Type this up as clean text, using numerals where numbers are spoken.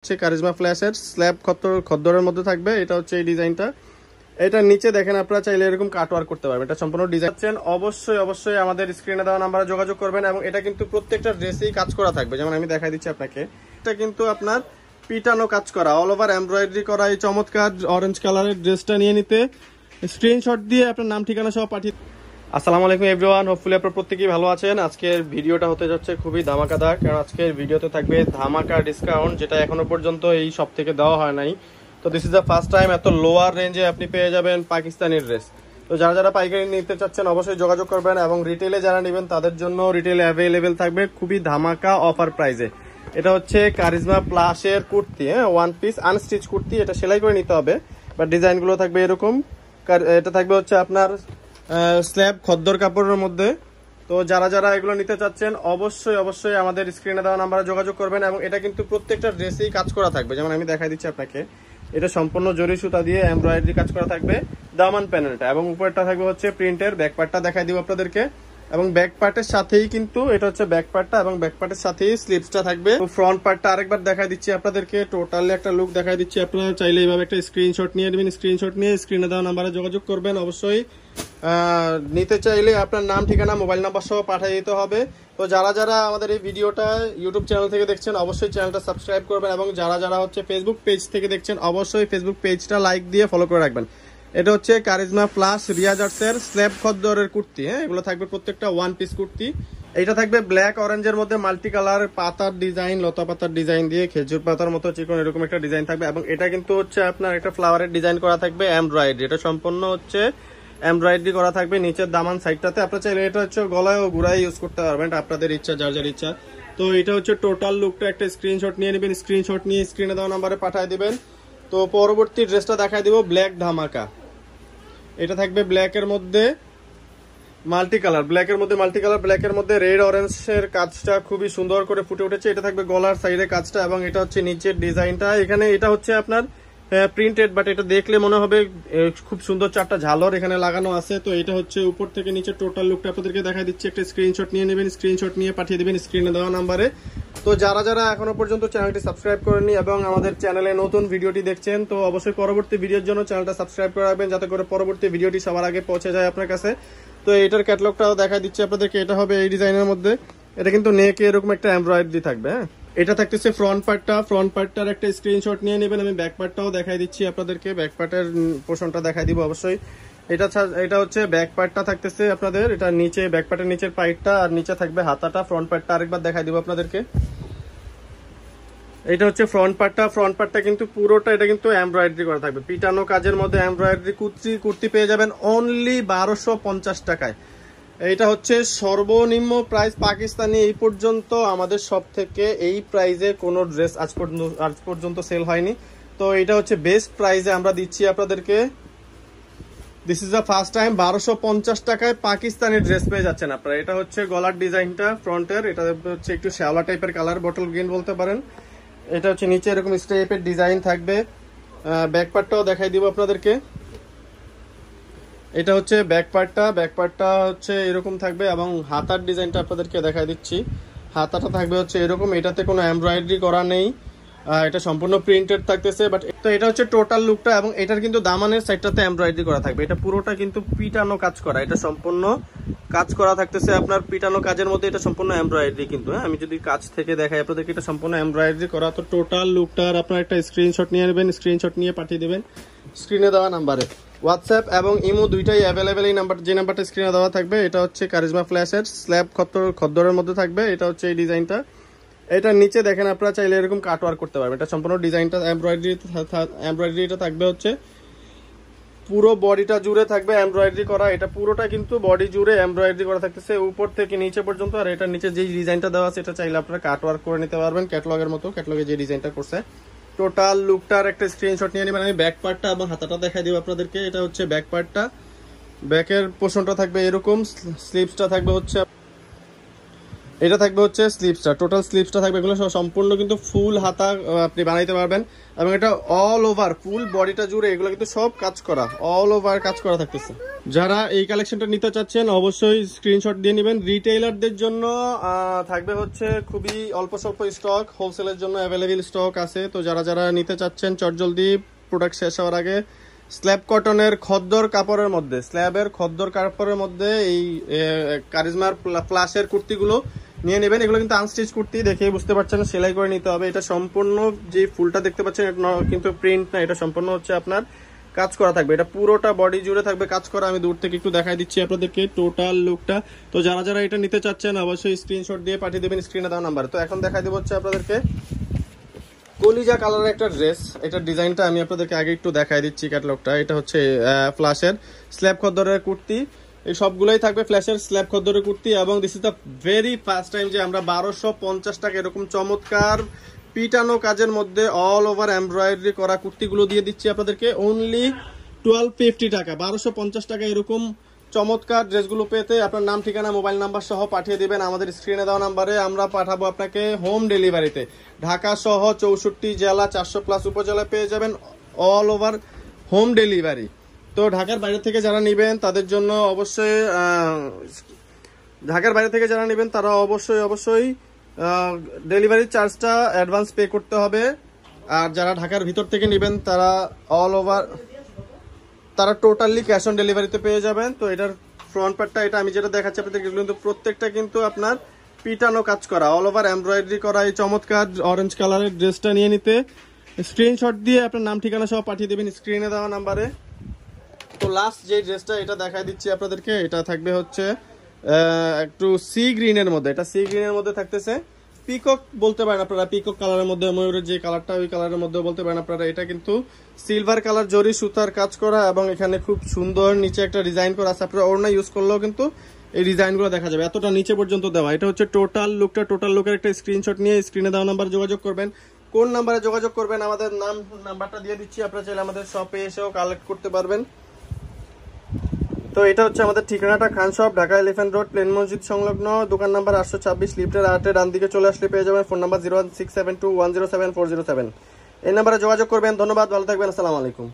Charisma ফ্ল্যাশের slab খদ্দরের মধ্যে থাকবে। এটা হচ্ছে এই ডিজাইনটা। এটার নিচে দেখেন আপনারা চাইলে এরকম কাটওয়ার্ক করতে পারবেন। এটা সম্পূর্ণ ডিজাইন অবশ্যই আমাদের স্ক্রিনে দেওয়া নাম্বারে যোগাযোগ করবেন। এবং এটা কিন্তু প্রত্যেকটা ড্রেসেই কাজ করা থাকবে, যেমন আমি দেখাই দিচ্ছি আপনাকে। এটা কিন্তু আপনার পিটানো কাজ করা, অল ওভার এমব্রয়ডারি করা এই চমৎকার অরেঞ্জ কালারের ড্রেসটা নিয়ে নিতে স্ক্রিনশট দিয়ে আপনার নাম ঠিকানা সহ পাঠিয়ে। আসসালামু আলাইকুম এভরিওয়ান, হোপফুলি আপনারা প্রত্যেকেই ভালো আছেন। আজকের ভিডিওটা হতে যাচ্ছে খুবই ধামাকাদার, কারণ আজকের ভিডিওতে থাকবে ধামাকা ডিসকাউন্ট, যেটা এখনো পর্যন্ত এই সব থেকে দেওয়া হয় নাই। তো this is the first time এত লোয়ার রেঞ্জে আপনি পেয়ে যাবেন পাকিস্তানি ড্রেস। তো যারা যারা পাইকারি নিতে চাচ্ছেন অবশ্যই যোগাযোগ করবেন, এবং রিটেলে যারা নেবেন তাদের জন্য রিটেলে অ্যাভেলেবেল থাকবে খুবই ধামাকা অফার প্রাইসে। এটা হচ্ছে কারিজমা প্লাসের kurti, one piece unstitch kurti. এটা সেলাই করে নিতে হবে, বাট ডিজাইনগুলো থাকবে এরকম। এটা থাকবে হচ্ছে আপনার স্ল্যাব খদ্দর কাপড়ের মধ্যে। তো যারা যারা এগুলো নিতে চাচ্ছেন অবশ্যই আমাদের স্ক্রিনে দেওয়া নাম্বারে যোগাযোগ করবেন। এবং এটা কিন্তু প্রত্যেকটা ড্রেসেই কাজ করা থাকবে, যেমন আমি দেখাই দিচ্ছি আপনাকে। এটা সম্পূর্ণ জরি সুতা দিয়ে এমব্রয়ডারি কাজ করা থাকবে দামান প্যানেলটা, এবং উপরটা থাকবে হচ্ছে প্রিন্টের। ব্যাক পার্টটা দেখাই দিব আপনাদেরকে, এবং ব্যাক পার্টের সাথেই কিন্তু এটা হচ্ছে ব্যাক পার্টটা, এবং ব্যাক পার্টের সাথেই স্লিভসটা থাকবে। ফ্রন্ট পার্টটা আরেকবার দেখাই দিচ্ছি আপনাদেরকে, টোটালি একটা লুক দেখাই দিচ্ছি। আপনারা চাইলে এইভাবে একটা স্ক্রিনশট নিয়ে নেবেন, স্ক্রিনশট নিয়ে স্ক্রিনে দেওয়া নাম্বারে যোগাযোগ করবেন। অবশ্যই নিতে চাইলে আপনার নাম ঠিকানা মোবাইল নাম্বার সহ পাঠিয়ে দিতে হবে। তো যারা যারা আমাদের এই ভিডিওটা ইউটিউব চ্যানেল থেকে দেখছেন অবশ্যই চ্যানেলটা সাবস্ক্রাইব করবেন, এবং যারা যারা হচ্ছে ফেসবুক পেজ থেকে দেখছেন অবশ্যই ফেসবুক পেজটা লাইক দিয়ে ফলো করে রাখবেন। এটা হচ্ছে কারিজমা প্লাস রিয়াজার্সের স্ল্যাব খদ্দরের কুর্তি। এগুলো থাকবে প্রত্যেকটা ওয়ান পিস কুর্তি। এটা থাকবে ব্ল্যাক অরেঞ্জের মধ্যে মাল্টি কালার পাতার ডিজাইন, লতা পাতার ডিজাইন দিয়ে খেজুর পাতার মতো চিকন এরকম একটা ডিজাইন থাকবে। এবং এটা কিন্তু হচ্ছে আপনার একটা ফ্লাওয়ারের ডিজাইন করা থাকবে এমব্রয়ডারি। এটা সম্পূর্ণ হচ্ছে এমব্রয়ডারি করা থাকবে নিচের দামান সাইডটাতে। আপনারা চাইলে এটা হচ্ছে গলায় ও গুড়ায় ইউজ করতে পারবেন, আপনাদের ইচ্ছা, যার যার ইচ্ছা। তো এটা হচ্ছে টোটাল লুকটা। একটা স্ক্রিনশট নিয়ে নেবেন, স্ক্রিনশট নিয়ে স্ক্রিনে দেওয়া নাম্বারে পাঠিয়ে দিবেন। তো পরবর্তী ড্রেসটা দেখাই দিব ব্ল্যাক ধামাকা। এটা থাকবে ব্ল্যাকের মধ্যে মাল্টি কালার, ব্ল্যাকের মধ্যে রেড অরেঞ্জের কাজটা খুবই সুন্দর করে ফুটে উঠেছে। এটা থাকবে গলার সাইডে কাজটা, এবং এটা হচ্ছে নিচের ডিজাইনটা। এখানে এটা হচ্ছে আপনার প্রিন্টেড, বাট এটা দেখলে মনে হবে খুব সুন্দর চারটা ঝালর এখানে লাগানো আছে। তো এটা হচ্ছে উপর থেকে নিচে টোটাল লুকটা আপনাদেরকে দেখাই দিচ্ছি। একটা স্ক্রিনশট নিয়ে নেবেন, স্ক্রিনশট নিয়ে পাঠিয়ে দেবেন স্ক্রিনে দেওয়া নাম্বারে। তো যারা যারা এখনো পর্যন্ত চ্যানেলটি সাবস্ক্রাইব করেননি এবং আমাদের চ্যানেলে নতুন ভিডিওটি দেখছেন, তো অবশ্যই পরবর্তী ভিডিওর জন্য চ্যানেলটা সাবস্ক্রাইব করে রাখবেন, যাতে করে পরবর্তী ভিডিওটি সবার আগে পৌঁছে যায় আপনার কাছে। তো এটার ক্যাটালগটাও দেখাই দিচ্ছি আপনাদেরকে। এটা হবে এই ডিজাইনের মধ্যে। এটা কিন্তু নেকে এরকম একটা এমব্রয়ডারি থাকবে। এটা থাকতেছে ফ্রন্ট পার্টটার একটা স্ক্রিনশট নিয়ে নেবেন। আমি ব্যাক পার্টটাও দেখাই দিচ্ছি আপনাদেরকে, ব্যাক পার্টের পোর্শনটা দেখাই দিব অবশ্যই। এটা হচ্ছে ব্যাক পার্টটা থাকতেছে আপনাদের। এটা নিচে ব্যাক পার্টের নিচের পাইটটা, আর নিচে থাকবে হাতাটা। ফ্রন্ট পার্টটা আরেকবার দেখাই দিব আপনাদেরকে। এটা হচ্ছে ফ্রন্ট পার্টটা কিন্তু পুরোটা এটা কিন্তু এমব্রয়ডারি করা থাকবে, পিটানো কাজের মধ্যে এমব্রয়ডারি কুর্তি পেয়ে যাবেন অনলি 1250 টাকায়। এটা হচ্ছে সর্বনিম্ন প্রাইস পাকিস্তানি এই পর্যন্ত আমাদের সব থেকে এই প্রাইজে কোনো ড্রেস আজ পর্যন্ত সেল হয়নি। তো এটা হচ্ছে বেস্ট প্রাইজে আমরা দিচ্ছি আপনাদেরকে। This is the first time 1250 টাকায় পাকিস্তানি ড্রেস পেয়ে যাচ্ছেন আপনারা। এটা হচ্ছে গলার ডিজাইনটা ফ্রন্টের, এটা হচ্ছে একটু শ্যাওলা টাইপের কালার, বটল গ্রিন বলতে পারেন। এটা হচ্ছে নিচে এরকম স্টেপের ডিজাইন থাকবে। ব্যাক পার্টটাও দেখাই দিব আপনাদেরকে। এটা হচ্ছে ব্যাক পার্টটা হচ্ছে এরকম থাকবে, এবং হাতার ডিজাইনটা আপনাদেরকে দেখাই দিচ্ছি। হাতাটা থাকবে হচ্ছে এরকম, এটাতে কোনো এমব্রয়ডারি করা নেই, এটা সম্পূর্ণ প্রিন্টেড থাকতেছে। বাট তো এটা হচ্ছে টোটাল লুকটা, এবং এটার কিন্তু দামানের সাইডটাতে এমব্রয়ডারি করা থাকবে। এটা পুরোটা কিন্তু পিটানো কাজ করা, এটা সম্পূর্ণ কাজ করা থাকতেছে আপনার পিটানো কাজের মধ্যে। এটা সম্পূর্ণ এমব্রয়ডারি কিন্তু, আমি যদি কাজ থেকে দেখাই আপনাদেরকে, এটা সম্পূর্ণ এমব্রয়ডারি করা। তো টোটাল লুকটার আপনার একটা স্ক্রিনশট নিয়ে নেবেন, স্ক্রিনশট নিয়ে পাঠিয়ে দেবেন স্ক্রিনে দেওয়া নাম্বারে। হোয়াটসঅ্যাপ এবং ইমো দুইটাই অ্যাভেলেবেল। এই নাম্বার, যে নাম্বারটা স্ক্রিনে দেওয়া থাকবে, এটা হচ্ছে কারিজমা ফ্ল্যাশের স্ল্যাব খদ্দরের মধ্যে থাকবে। এটা হচ্ছে এই ডিজাইনটা। এটার নিচে দেখেন আপনারা চাইলে এরকম কাটওয়ার্ক করতে পারবেন। এটা সম্পূর্ণ ডিজাইনটা এমব্রয়ডারিটা থাকবে হচ্ছে পুরো বডিটা জুড়ে থাকবে এমব্রয়ডারি করা। এটা পুরোটা কিন্তু বডি জুড়ে এমব্রয়ডারি করা থাকতেছে উপর থেকে নিচে পর্যন্ত। আর এটার নিচে যে ডিজাইনটা দেওয়া আছে এটা চাইলে আপনারা কাটওয়ার্ক করে নিতে পারবেন ক্যাটালগের মতো, ক্যাটালগে যে ডিজাইনটা করছে। টোটাল লুকটার একটা স্ক্রিনশট নিয়ে নেবেন। আমি ব্যাক পার্টটা এবং হাতাটা দেখাই দিব আপনাদেরকে। এটা হচ্ছে ব্যাক পার্টটা, ব্যাকের পোর্শনটা থাকবে এরকম, স্লিভসটা থাকবে হচ্ছে এটা থাকবে হচ্ছে স্লিপসটা, টোটাল স্লিপসটা থাকবে, এগুলো সম্পূর্ণ কিন্তু ফুল হাতা আপনি বানাইতে পারবেন এবং এটা অল ওভার ফুল বডিটা জুড়ে এগুলো কিন্তু সব কাজ করা, অল ওভার কাজ করা থাকতেছে। যারা এই কালেকশনটা নিতে চাচ্ছেন অবশ্যই স্ক্রিনশট দিয়ে নেবেন। রিটেইলারদের জন্য থাকবে হচ্ছে খুবই অল্প স্বল্প স্টক, হোলসেলের জন্য অ্যাভেলেবেল স্টক আছে। তো যারা যারা নিতে চাচ্ছেন চটজলদি প্রোডাক্ট শেষ হওয়ার আগে স্ল্যাব কটনের খদ্দর কাপড়ের মধ্যে, স্ল্যাবের খদ্দর কাপড়ের মধ্যে এই কারিজমার প্লাসের কুর্তিগুলো নিয়ে নেবেন। এগুলো কিন্তু আনস্টিচ কুর্তি, দেখে বুঝতে পারছেন সেলাই করে নিতে হবে। এটা সম্পূর্ণ যে ফুলটা দেখতে পাচ্ছেন এটা কিন্তু প্রিন্ট না, এটা সম্পূর্ণ হচ্ছে আপনার কাজ করা থাকবে, এটা পুরোটা বডি জুড়ে থাকবে কাজ করা। আমি দূর থেকে একটু দেখাই দিচ্ছি আপনাদেরকে টোটাল লুকটা। তো যারা যারা এটা নিতে চাচ্ছেন অবশ্যই স্ক্রিনশট দিয়ে পাঠিয়ে দেবেন স্ক্রিনে দেওয়া নাম্বার। তো এখন দেখাই দেবো হচ্ছে আপনাদেরকে কলিজা কালারের একটা ড্রেস, এটার ডিজাইনটা আমি আপনাদেরকে আগে একটু দেখাই দিচ্ছি ক্যাটালগটা। এটা হচ্ছে ফ্ল্যাশের স্ল্যাব খদ্দরের কুর্তি, এই সবগুলোই থাকবে ফ্ল্যাশের স্ল্যাব খদ্দরের কুর্তি। এবং this is the very first time যে আমরা 1250 টাকা এরকম চমৎকার পিটানো কাজের মধ্যে অল ওভার এমব্রয়ডারি করা কুর্তিগুলো দিয়ে দিচ্ছি আপনাদেরকে অনলি 1250 টাকা। 1250 টাকা এরকম চমৎকার ড্রেসগুলো পেতে আপনার নাম ঠিকানা মোবাইল নাম্বার সহ পাঠিয়ে দিবেন আমাদের স্ক্রিনে দেওয়া নাম্বারে। আমরা পাঠাবো আপনাকে হোম ডেলিভারিতে, ঢাকা সহ 64 জেলা 400+ উপজেলা পেয়ে যাবেন অল ওভার হোম ডেলিভারি। তো ঢাকার বাইরে থেকে যারা নেবেন তাদের জন্য অবশ্যই তারা অবশ্যই ডেলিভারি চার্জটা অ্যাডভান্স পে করতে হবে। আর যারা ঢাকার ভিতর থেকে নেবেন তারা all over totally cash on ডেলিভারিতে পেয়ে যাবেন। তো এটার ফ্রন্ট পার্টটা, এটা আমি যেটা দেখাচ্ছি আপনাদের কিন্তু প্রত্যেকটা কিন্তু আপনার পিটানো কাজ করা, অল ওভার এমব্রয়ডারি করা। এই চমৎকার অরেঞ্জ কালারের ড্রেসটা নিয়ে নিতে স্ক্রিনশট দিয়ে আপনার নাম ঠিকানা সহ পাঠিয়ে দেবেন স্ক্রিনে দেওয়া নাম্বারে। তো লাস্ট যে ড্রেসটা এটা দেখাই দিচ্ছি আপনাদেরকে, এটা থাকবে হচ্ছে একটু সি গ্রিনের মধ্যে, এটা সি গ্রিনের মধ্যে থাকতেছে পিকক বলতে পারেন আপনারা, পিকক কালারের মধ্যে ময়ূরের যে কালারটা ওই কালারের মধ্যে বলতে পারেন আপনারা। এটা কিন্তু সিলভার কালার জরি সুতার কাজ করা এবং এখানে খুব সুন্দর নিচে একটা ডিজাইন করা আছে। আপনারা ওড়না ইউজ করলেও কিন্তু এই ডিজাইনগুলো দেখা যাবে, এতটা নিচে পর্যন্ত দেওয়া। এটা হচ্ছে টোটাল লুকটা, টোটাল লুকের একটা স্ক্রিনশট নিয়ে স্ক্রিনে দেওয়া নাম্বার যোগাযোগ করবেন। কোন নাম্বারে যোগাযোগ করবেন আমাদের নাম্বারটা দিয়ে দিচ্ছি, আপনারা চাইলে আমাদের শপে এসেও কালেক্ট করতে পারবেন। তো এটা হচ্ছে আমাদের ঠিকানাটা Khan shop, Dhaka Elephant Road, প্লেন মসজিদ সংলগ্ন, দোকান নাম্বার 826, লিফটের 8 ডান দিকে চলে আসলে পেয়ে যাবেন। Phone number 01672107407। এই নাম্বারে যোগাযোগ করবেন। ধন্যবাদ, ভালো থাকবেন, আসসালামু আলাইকুম।